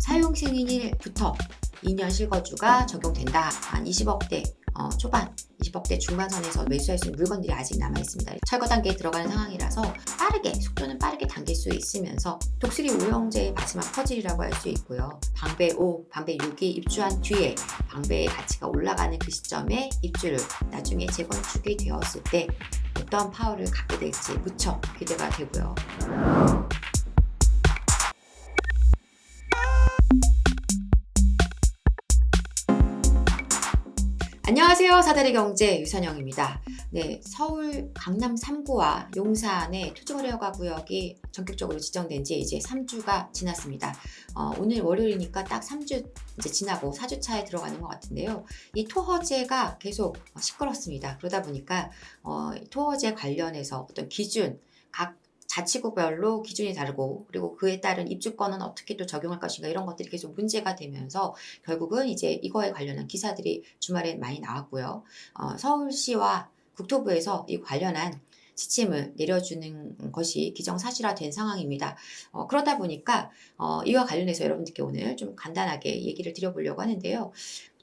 사용 승인일부터 2년 실거주가 적용된다. 한 20억대 초반, 20억대 중반선에서 매수할 수 있는 물건들이 아직 남아 있습니다. 철거 단계에 들어가는 상황이라서 속도는 빠르게 당길 수 있으면서 독수리 오형제의 마지막 퍼즐이라고 할 수 있고요. 방배 5, 방배 6이 입주한 뒤에 방배의 가치가 올라가는 그 시점에 입주를 나중에 재건축이 되었을 때 어떠한 파워를 갖게 될지 무척 기대가 되고요. 안녕하세요. 사다리 경제 유선영입니다. 네, 서울 강남 3구와 용산의 토지거래허가 구역이 전격적으로 지정된 지 이제 3주가 지났습니다. 오늘 월요일이니까 딱 3주 이제 지나고 4주 차에 들어가는 것 같은데요. 이 토허제가 계속 시끄럽습니다. 그러다 보니까 토허제 관련해서 어떤 기준, 각 자치구별로 기준이 다르고 그리고 그에 따른 입주권은 어떻게 또 적용할 것인가 이런 것들이 계속 문제가 되면서 결국은 이제 이거에 관련한 기사들이 주말에 많이 나왔고요. 서울시와 국토부에서 이 관련한 지침을 내려주는 것이 기정사실화된 상황입니다. 그러다 보니까 이와 관련해서 여러분들께 오늘 좀 간단하게 얘기를 드려보려고 하는데요.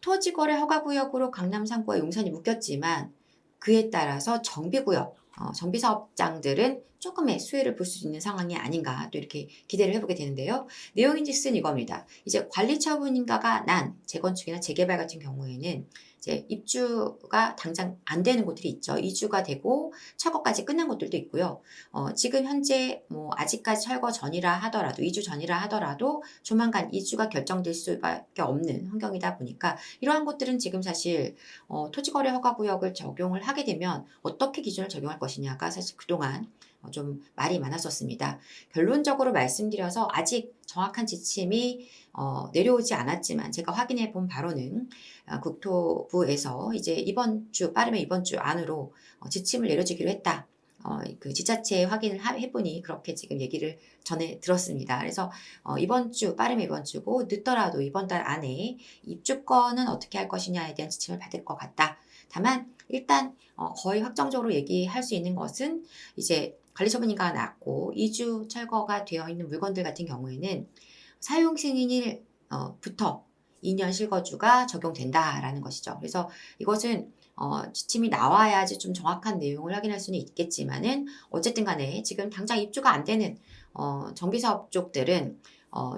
토지거래 허가구역으로 강남 3구와 용산이 묶였지만 그에 따라서 정비구역, 정비사업장들은 조금의 수혜를 볼 수 있는 상황이 아닌가 또 이렇게 기대를 해보게 되는데요. 내용인즉슨 이겁니다. 이제 관리처분인가가 난 재건축이나 재개발 같은 경우에는 이제 입주가 당장 안 되는 곳들이 있죠. 이주가 되고 철거까지 끝난 곳들도 있고요. 지금 현재 뭐 아직까지 철거 전이라 하더라도 이주 전이라 하더라도 조만간 이주가 결정될 수밖에 없는 환경이다 보니까 이러한 곳들은 지금 사실 토지거래 허가구역을 적용을 하게 되면 어떻게 기준을 적용할 것이냐가 사실 그동안 좀 말이 많았었습니다. 결론적으로 말씀드려서 아직 정확한 지침이 내려오지 않았지만 제가 확인해 본 바로는 국토부에서 이제 이번 주 빠르면 이번 주 안으로 지침을 내려주기로 했다. 그 지자체 확인을 해보니 그렇게 지금 얘기를 전해 들었습니다. 그래서 이번 주 빠르면 이번 주고 늦더라도 이번 달 안에 입주권은 어떻게 할 것이냐에 대한 지침을 받을 것 같다. 다만 일단 거의 확정적으로 얘기할 수 있는 것은 이제 관리처분인가가 났고 이주 철거가 되어 있는 물건들 같은 경우에는 사용 승인일부터 2년 실거주가 적용된다라는 것이죠. 그래서 이것은 지침이 나와야지 좀 정확한 내용을 확인할 수는 있겠지만은 어쨌든 간에 지금 당장 입주가 안 되는 정비사업 쪽들은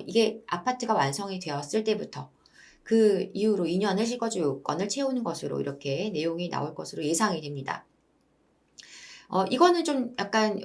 이게 아파트가 완성이 되었을 때부터 그 이후로 2년의 실거주 요건을 채우는 것으로 이렇게 내용이 나올 것으로 예상이 됩니다. 이거는 좀 약간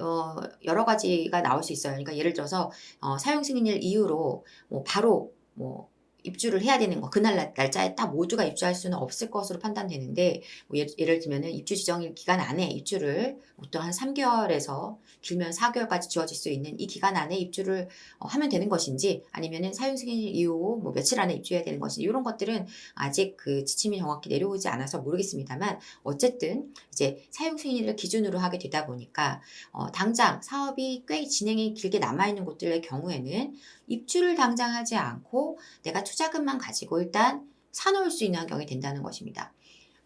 여러 가지가 나올 수 있어요. 그러니까 예를 들어서 사용 승인일 이후로 뭐 바로 뭐 입주를 해야 되는 거 그날 날짜에 딱 모두가 입주할 수는 없을 것으로 판단되는데 뭐 예를 들면은 입주 지정일 기간 안에 입주를 보통 한 3개월에서 길면 4개월까지 주어질 수 있는 이 기간 안에 입주를 하면 되는 것인지 아니면은 사용 승인일 이후 뭐 며칠 안에 입주해야 되는 것인지 이런 것들은 아직 그 지침이 정확히 내려오지 않아서 모르겠습니다만 어쨌든 이제 사용 승인일을 기준으로 하게 되다 보니까 당장 사업이 꽤 진행이 길게 남아있는 곳들의 경우에는 입주를 당장 하지 않고 내가 투자금만 가지고 일단 사놓을 수 있는 환경이 된다는 것입니다.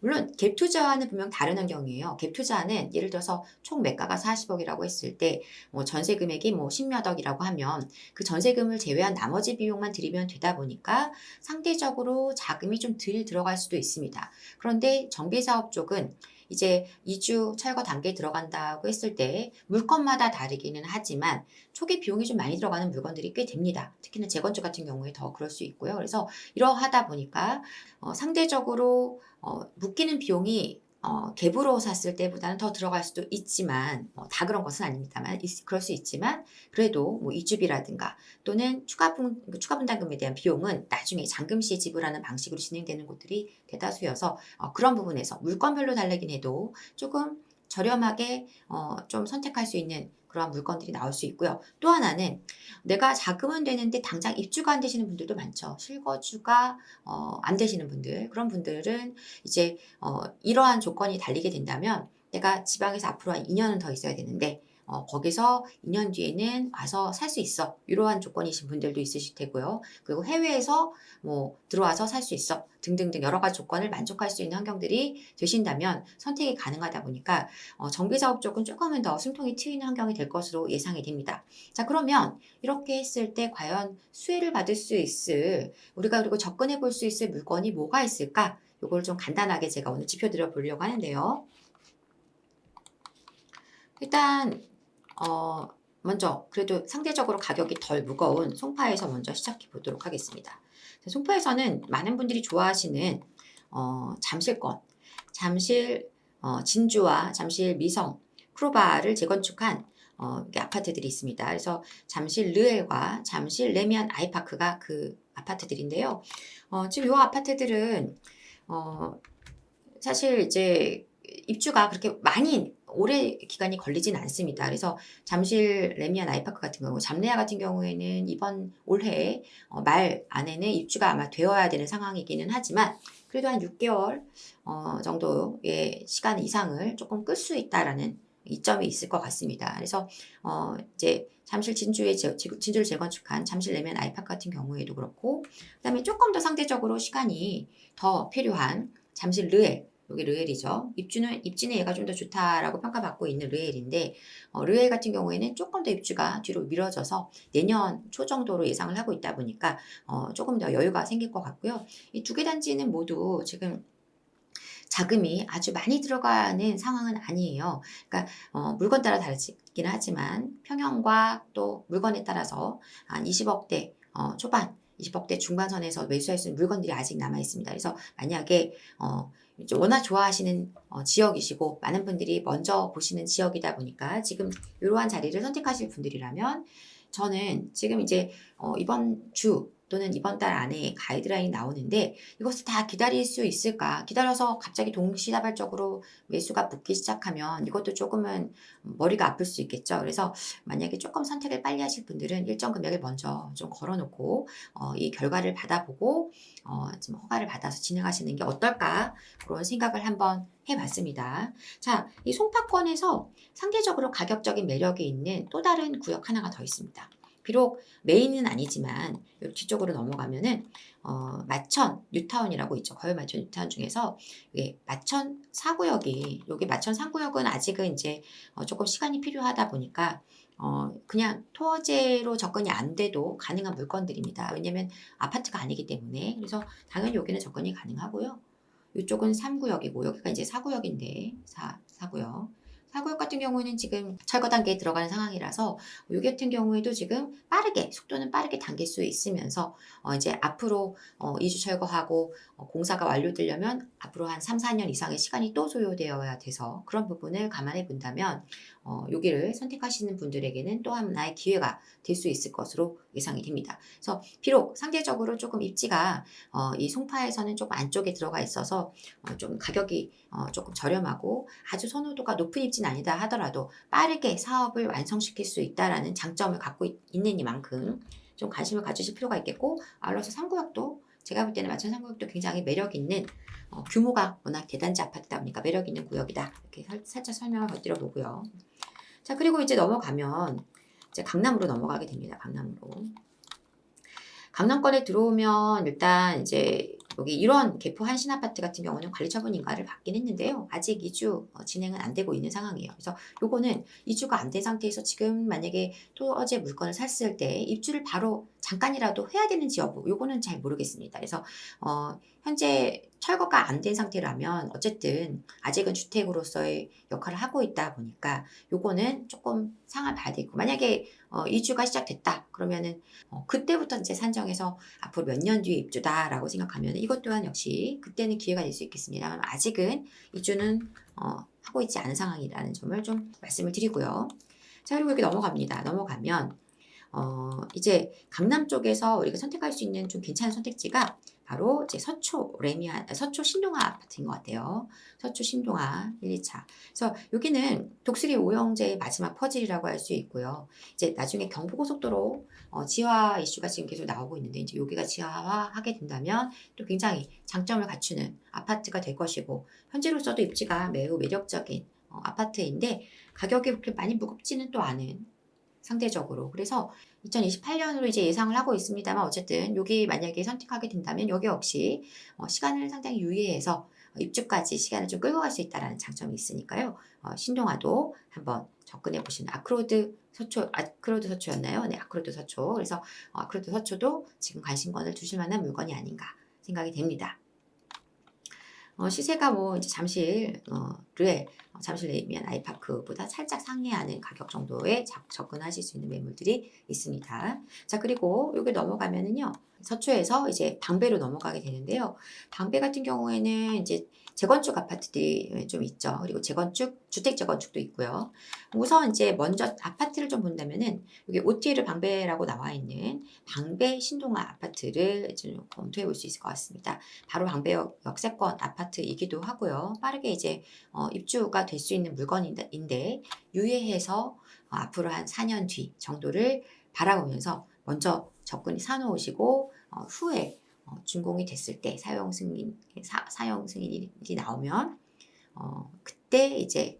물론 갭 투자와는 분명 다른 환경이에요. 갭 투자는 예를 들어서 총 매가가 40억이라고 했을 때 뭐 전세 금액이 뭐 10몇 억이라고 하면 그 전세금을 제외한 나머지 비용만 들이면 되다 보니까 상대적으로 자금이 좀 덜 들어갈 수도 있습니다. 그런데 정비사업 쪽은 이제 이주 철거 단계에 들어간다고 했을 때 물건마다 다르기는 하지만 초기 비용이 좀 많이 들어가는 물건들이 꽤 됩니다. 특히나 재건축 같은 경우에 더 그럴 수 있고요. 그래서 이러하다 보니까 상대적으로 묶이는 비용이 갭으로 샀을 때보다는 더 들어갈 수도 있지만 다 그런 것은 아닙니다만 그럴 수 있지만 그래도 뭐 이주비라든가 또는 추가 분담금에 대한 비용은 나중에 잔금 시에 지불하는 방식으로 진행되는 곳들이 대다수여서 그런 부분에서 물건별로 다르긴 해도 조금 저렴하게 좀 선택할 수 있는 그러한 물건들이 나올 수 있고요. 또 하나는 내가 자금은 되는데 당장 입주가 안 되시는 분들도 많죠. 실거주가 안 되시는 분들 그런 분들은 이제 이러한 조건이 달리게 된다면 내가 지방에서 앞으로 한 2년은 더 있어야 되는데 거기서 2년 뒤에는 와서 살 수 있어. 이러한 조건이신 분들도 있으실 테고요. 그리고 해외에서 뭐 들어와서 살 수 있어. 등등등 여러 가지 조건을 만족할 수 있는 환경들이 되신다면 선택이 가능하다 보니까 정비사업 쪽은 조금은 더 숨통이 트이는 환경이 될 것으로 예상이 됩니다. 자, 그러면 이렇게 했을 때 과연 수혜를 받을 수 있을, 우리가 그리고 접근해 볼 수 있을 물건이 뭐가 있을까? 이걸 좀 간단하게 제가 오늘 짚어드려 보려고 하는데요. 일단 먼저 그래도 상대적으로 가격이 덜 무거운 송파에서 먼저 시작해 보도록 하겠습니다. 송파에서는 많은 분들이 좋아하시는 잠실권, 잠실 진주와 잠실 미성, 크로바를 재건축한 이렇게 아파트들이 있습니다. 그래서 잠실 르엘과 잠실 레미안 아이파크가 그 아파트들인데요. 지금 이 아파트들은 사실 이제 입주가 그렇게 많이 오래 기간이 걸리진 않습니다. 그래서 잠실 레미안 아이파크 같은 경우, 잠레아 같은 경우에는 이번 올해 말 안에는 입주가 아마 되어야 되는 상황이기는 하지만 그래도 한 6개월 정도의 시간 이상을 조금 끌 수 있다라는 이점이 있을 것 같습니다. 그래서 이제 잠실 진주를 재건축한 잠실 레미안 아이파크 같은 경우에도 그렇고, 그다음에 조금 더 상대적으로 시간이 더 필요한 잠실 르엘, 여기 르엘이죠. 입지는 얘가 좀 더 좋다라고 평가받고 있는 르엘인데, 르엘 같은 경우에는 조금 더 입주가 뒤로 미뤄져서 내년 초 정도로 예상을 하고 있다 보니까 조금 더 여유가 생길 것 같고요. 이 두 개 단지는 모두 지금 자금이 아주 많이 들어가는 상황은 아니에요. 그러니까 물건 따라 다르긴 하지만 평형과 또 물건에 따라서 한 20억대 초반, 20억대 중반선에서 매수할 수 있는 물건들이 아직 남아 있습니다. 그래서 만약에 이제 워낙 좋아하시는 지역이시고 많은 분들이 먼저 보시는 지역이다 보니까 지금 이러한 자리를 선택하실 분들이라면 저는 지금 이제 이번 주 또는 이번 달 안에 가이드라인이 나오는데 이것을 다 기다릴 수 있을까? 기다려서 갑자기 동시다발적으로 매수가 붙기 시작하면 이것도 조금은 머리가 아플 수 있겠죠. 그래서 만약에 조금 선택을 빨리 하실 분들은 일정 금액을 먼저 좀 걸어놓고 이 결과를 받아보고 좀 허가를 받아서 진행하시는 게 어떨까? 그런 생각을 한번 해봤습니다. 자, 이 송파권에서 상대적으로 가격적인 매력이 있는 또 다른 구역 하나가 더 있습니다. 비록 메인은 아니지만 뒤쪽으로 넘어가면은 마천 뉴타운이라고 있죠. 거의 마천 뉴타운 중에서 마천 4구역이, 여기 마천 3구역은 아직은 이제 조금 시간이 필요하다 보니까 그냥 토지로 접근이 안 돼도 가능한 물건들입니다. 왜냐면 아파트가 아니기 때문에. 그래서 당연히 여기는 접근이 가능하고요. 이쪽은 3구역이고 여기가 이제 4구역인데 4구역. 사구역 같은 경우는 지금 철거 단계에 들어가는 상황이라서 여기 같은 경우에도 지금 속도는 빠르게 당길 수 있으면서 이제 앞으로 이주 철거하고 공사가 완료되려면 앞으로 한 3, 4년 이상의 시간이 또 소요되어야 돼서 그런 부분을 감안해 본다면 여기를 선택하시는 분들에게는 또 하나의 기회가 될 수 있을 것으로 예상이 됩니다. 그래서 비록 상대적으로 조금 입지가 이 송파에서는 조금 안쪽에 들어가 있어서 좀 가격이 조금 저렴하고 아주 선호도가 높은 입지는 아니다 하더라도 빠르게 사업을 완성시킬 수 있다라는 장점을 갖고 있는 이만큼 좀 관심을 가지실 필요가 있겠고, 아울러서 3구역도 제가 볼 때는 마천 3구역도 굉장히 매력 있는 규모가 워낙 대단지 아파트다 보니까 매력 있는 구역이다. 이렇게 살짝 설명을 곁들여 보고요. 자, 그리고 이제 넘어가면 이제 강남으로 넘어가게 됩니다. 강남권에 들어오면 일단 이제 여기 이런 개포 한신 아파트 같은 경우는 관리 처분 인가를 받긴 했는데요. 아직 이주 진행은 안 되고 있는 상황이에요. 그래서 요거는 이주가 안 된 상태에서 지금 만약에 토지의 물건을 샀을 때 입주를 바로 잠깐이라도 해야 되는지 여부, 요거는 잘 모르겠습니다. 그래서 현재 철거가 안 된 상태라면 어쨌든 아직은 주택으로서의 역할을 하고 있다 보니까 요거는 조금 상황을 봐야 되고, 만약에 이주가 시작됐다 그러면은 그때부터 이제 산정해서 앞으로 몇 년 뒤에 입주다라고 생각하면 이것 또한 역시 그때는 기회가 될 수 있겠습니다만 아직은 이주는 하고 있지 않은 상황이라는 점을 좀 말씀을 드리고요. 자, 그리고 이렇게 넘어가면 이제 강남 쪽에서 우리가 선택할 수 있는 좀 괜찮은 선택지가 바로 이제 서초 신동아 아파트인 것 같아요. 서초 신동아 1, 2차. 그래서 여기는 독수리 오형제의 마지막 퍼즐이라고 할 수 있고요. 이제 나중에 경부고속도로 지하 이슈가 지금 계속 나오고 있는데 이제 여기가 지하화하게 된다면 또 굉장히 장점을 갖추는 아파트가 될 것이고, 현재로서도 입지가 매우 매력적인 아파트인데 가격이 그렇게 많이 무겁지는 또 않은 상대적으로. 그래서 2028년으로 이제 예상을 하고 있습니다만 어쨌든 여기 만약에 선택하게 된다면 여기 역시 시간을 상당히 유예해서 입주까지 시간을 좀 끌고 갈 수 있다는 장점이 있으니까요. 신동아도 한번 접근해 보시는 아크로드 서초였나요? 네, 아크로드 서초. 그래서 아크로드 서초도 지금 관심권을 두실 만한 물건이 아닌가 생각이 됩니다. 시세가 뭐 이제 잠실 레이미안 아이파크보다 살짝 상회하는 가격 정도에 접근하실 수 있는 매물들이 있습니다. 자, 그리고 여기 넘어가면은요. 서초에서 이제 방배로 넘어가게 되는데요. 방배 같은 경우에는 이제 재건축 아파트들이 좀 있죠. 그리고 주택 재건축도 있고요. 우선 이제 먼저 아파트를 좀 본다면은 여기 OTL 방배라고 나와 있는 방배 신동아 아파트를 좀 검토해 볼 수 있을 것 같습니다. 바로 방배역 역세권 아파트이기도 하고요. 빠르게 이제 입주가 될 수 있는 물건인데 유예해서 앞으로 한 4년 뒤 정도를 바라보면서 먼저 접근이 사놓으시고 후에 준공이 됐을 때 사용 승인이 나오면 그때 이제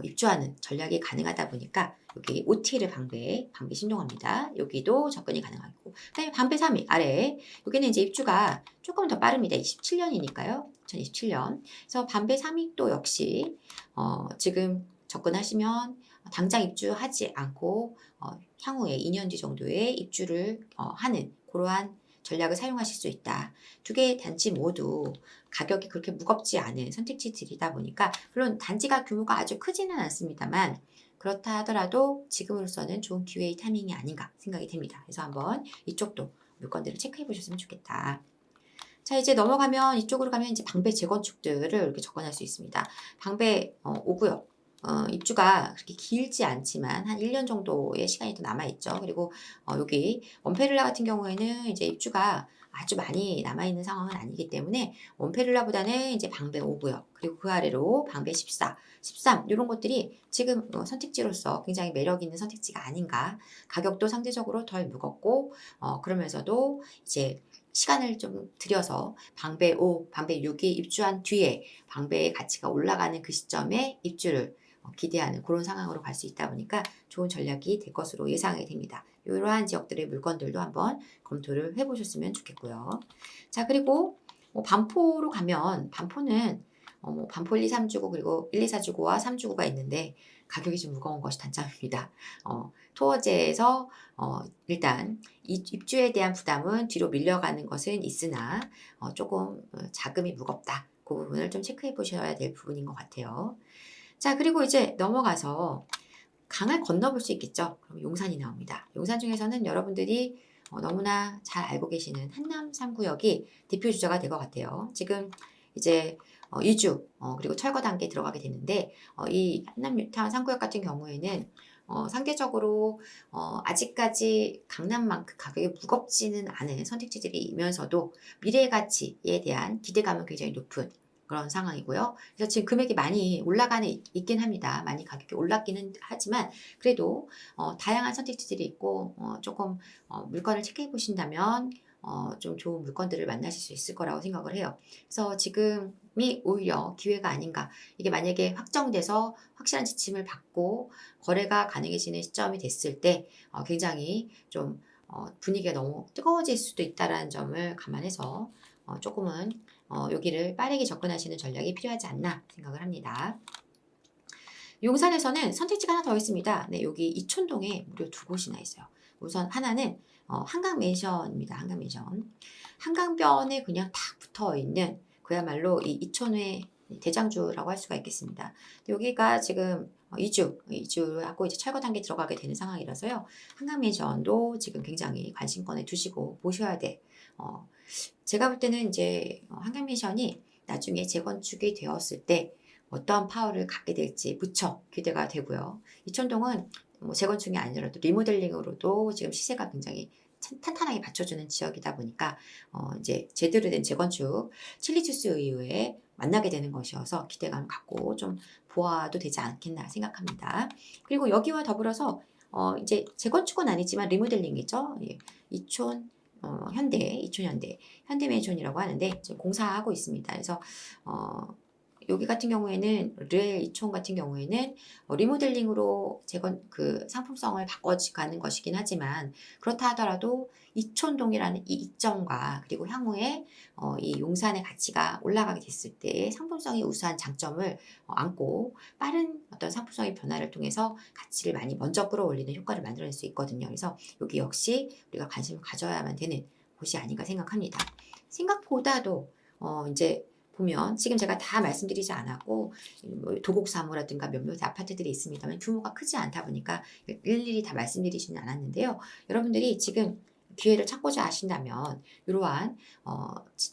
입주하는 전략이 가능하다 보니까 여기 OT를 방배 신동합니다. 여기도 접근이 가능하고 그다음에 방배 3위 아래 여기는 이제 입주가 조금 더 빠릅니다. 27년이니까요. 2027년. 그래서 방배 3위도 역시 지금 접근하시면 당장 입주하지 않고 향후에 2년 뒤 정도에 입주를 하는 그러한 전략을 사용하실 수 있다. 두 개의 단지 모두 가격이 그렇게 무겁지 않은 선택지들이다 보니까 물론 단지가 규모가 아주 크지는 않습니다만 그렇다 하더라도 지금으로서는 좋은 기회의 타이밍이 아닌가 생각이 됩니다. 그래서 한번 이쪽도 물건들을 체크해 보셨으면 좋겠다. 자, 이제 넘어가면 이쪽으로 가면 이제 방배 재건축들을 이렇게 접근할 수 있습니다. 방배 5구역. 입주가 그렇게 길지 않지만 한 1년 정도의 시간이 더 남아있죠. 그리고 여기 원페를라 같은 경우에는 이제 입주가 아주 많이 남아있는 상황은 아니기 때문에 원페를라보다는 이제 방배 5구역 그리고 그 아래로 방배 14, 13 이런 것들이 지금 선택지로서 굉장히 매력 있는 선택지가 아닌가. 가격도 상대적으로 덜 무겁고 그러면서도 이제 시간을 좀 들여서 방배 5, 방배 6이 입주한 뒤에 방배의 가치가 올라가는 그 시점에 입주를 기대하는 그런 상황으로 갈 수 있다 보니까 좋은 전략이 될 것으로 예상이 됩니다. 이러한 지역들의 물건들도 한번 검토를 해보셨으면 좋겠고요. 자, 그리고 반포로 가면 반포는 반포 1, 2, 3주구 그리고 1, 2, 4주구와 3주구가 있는데 가격이 좀 무거운 것이 단점입니다. 토어제에서 일단 입주에 대한 부담은 뒤로 밀려가는 것은 있으나 조금 자금이 무겁다. 그 부분을 좀 체크해 보셔야 될 부분인 것 같아요. 자, 그리고 이제 넘어가서 강을 건너볼 수 있겠죠. 그럼 용산이 나옵니다. 용산 중에서는 여러분들이 너무나 잘 알고 계시는 한남 3구역이 대표 주자가 될 것 같아요. 지금 이제 이주 그리고 철거 단계에 들어가게 되는데 이 한남 3구역 같은 경우에는 상대적으로 아직까지 강남만큼 가격이 무겁지는 않은 선택지들이면서도 미래 가치에 대한 기대감은 굉장히 높은 그런 상황이고요. 그래서 지금 금액이 많이 올라가는 있긴 합니다. 많이 가격이 올랐기는 하지만 그래도 다양한 선택지들이 있고 조금 물건을 체크해 보신다면 좀 좋은 물건들을 만나실 수 있을 거라고 생각을 해요. 그래서 지금이 오히려 기회가 아닌가. 이게 만약에 확정돼서 확실한 지침을 받고 거래가 가능해지는 시점이 됐을 때 굉장히 좀 분위기가 너무 뜨거워질 수도 있다는 점을 감안해서 조금은 여기를 빠르게 접근하시는 전략이 필요하지 않나 생각을 합니다. 용산에서는 선택지가 하나 더 있습니다. 네, 여기 이촌동에 무려 2곳이나 있어요. 우선 하나는 한강맨션입니다. 한강맨션. 한강변에 그냥 탁 붙어 있는 그야말로 이 이촌의 대장주라고 할 수가 있겠습니다. 여기가 지금 이주하고 이제 철거 단계 들어가게 되는 상황이라서요. 한강맨션도 지금 굉장히 관심권에 두시고 보셔야 돼. 제가 볼 때는 이제 한강맨션이 나중에 재건축이 되었을 때 어떠한 파워를 갖게 될지 무척 기대가 되고요. 이촌동은 뭐 재건축이 아니더라도 리모델링으로도 지금 시세가 굉장히 탄탄하게 받쳐주는 지역이다 보니까 이제 제대로 된 재건축 칠리투스 이후에 만나게 되는 것이어서 기대감 갖고 좀 보아도 되지 않겠나 생각합니다. 그리고 여기와 더불어서 이제 재건축은 아니지만 리모델링이죠. 예, 이촌 현대맨촌이라고 하는데 지금 공사하고 있습니다. 그래서 여기 같은 경우에는 르엘 이촌 같은 경우에는 리모델링으로 재건 그 상품성을 바꿔가는 것이긴 하지만 그렇다 하더라도 이촌동이라는 이 이점과 그리고 향후에 이 용산의 가치가 올라가게 됐을 때 상품성이 우수한 장점을 안고 빠른 어떤 상품성의 변화를 통해서 가치를 많이 먼저 끌어올리는 효과를 만들어낼 수 있거든요. 그래서 여기 역시 우리가 관심을 가져야만 되는 곳이 아닌가 생각합니다. 생각보다도 이제 보면 지금 제가 다 말씀드리지 않았고 뭐 도곡사무라든가 몇몇 아파트들이 있습니다만 규모가 크지 않다 보니까 일일이 다 말씀드리지는 않았는데요. 여러분들이 지금 기회를 찾고자 하신다면 이러한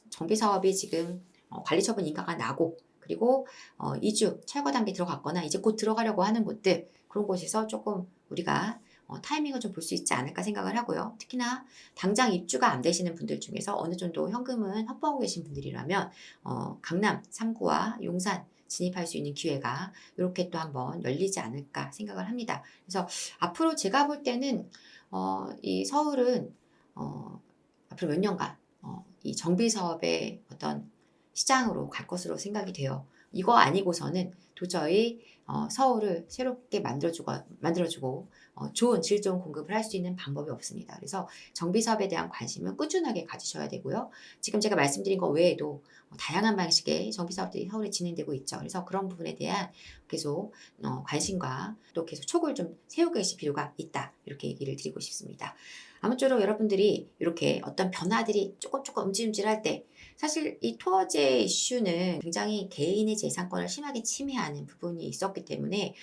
정비 사업이 지금 관리처분 인가가 나고 그리고 이주 철거 단계 들어갔거나 이제 곧 들어가려고 하는 곳들 그런 곳에서 조금 우리가 타이밍을 좀 볼 수 있지 않을까 생각을 하고요. 특히나 당장 입주가 안 되시는 분들 중에서 어느 정도 현금은 확보하고 계신 분들이라면 강남 3구와 용산 진입할 수 있는 기회가 이렇게 또 한번 열리지 않을까 생각을 합니다. 그래서 앞으로 제가 볼 때는 이 서울은 앞으로 몇 년간 이 정비 사업의 어떤 시장으로 갈 것으로 생각이 돼요. 이거 아니고서는 도저히 서울을 새롭게 만들어주고 좋은 질 좋은 공급을 할 수 있는 방법이 없습니다. 그래서 정비 사업에 대한 관심은 꾸준하게 가지셔야 되고요. 지금 제가 말씀드린 것 외에도 다양한 방식의 정비 사업들이 서울에 진행되고 있죠. 그래서 그런 부분에 대한 계속 관심과 또 계속 촉을 좀 세우고 계실 필요가 있다. 이렇게 얘기를 드리고 싶습니다. 아무쪼록 여러분들이 이렇게 어떤 변화들이 조금 움찔움찔할 때 사실 이 토어제 이슈는 굉장히 개인의 재산권을 심하게 침해하는 부분이 있었기 때문에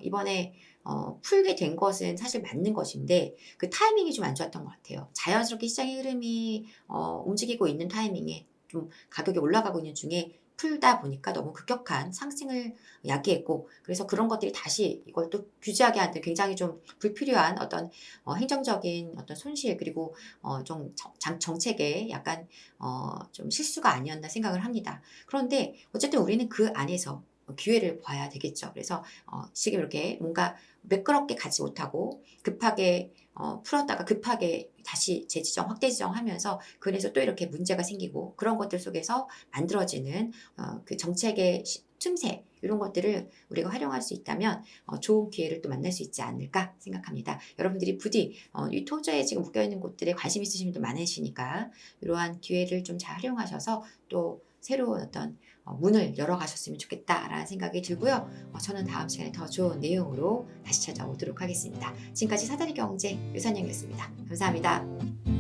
이번에 풀게 된 것은 사실 맞는 것인데 그 타이밍이 좀 안 좋았던 것 같아요. 자연스럽게 시장의 흐름이 움직이고 있는 타이밍에 좀 가격이 올라가고 있는 중에 풀다 보니까 너무 급격한 상승을 야기했고 그래서 그런 것들이 다시 이걸 또 규제하게 하는 굉장히 좀 불필요한 어떤 행정적인 어떤 손실 그리고 좀 정책에 약간 좀 실수가 아니었나 생각을 합니다. 그런데 어쨌든 우리는 그 안에서 기회를 봐야 되겠죠. 그래서 지금 이렇게 뭔가 매끄럽게 가지 못하고 급하게 풀었다가 급하게 다시 재지정, 확대 지정하면서 그래서 또 이렇게 문제가 생기고 그런 것들 속에서 만들어지는 그 정책의 틈새 이런 것들을 우리가 활용할 수 있다면 좋은 기회를 또 만날 수 있지 않을까 생각합니다. 여러분들이 부디 이 토지에 지금 묶여있는 곳들에 관심 있으신 분들 많으시니까 이러한 기회를 좀 잘 활용하셔서 또 새로운 어떤 문을 열어가셨으면 좋겠다라는 생각이 들고요. 저는 다음 시간에 더 좋은 내용으로 다시 찾아오도록 하겠습니다. 지금까지 사다리 경제 유선영이었습니다. 감사합니다.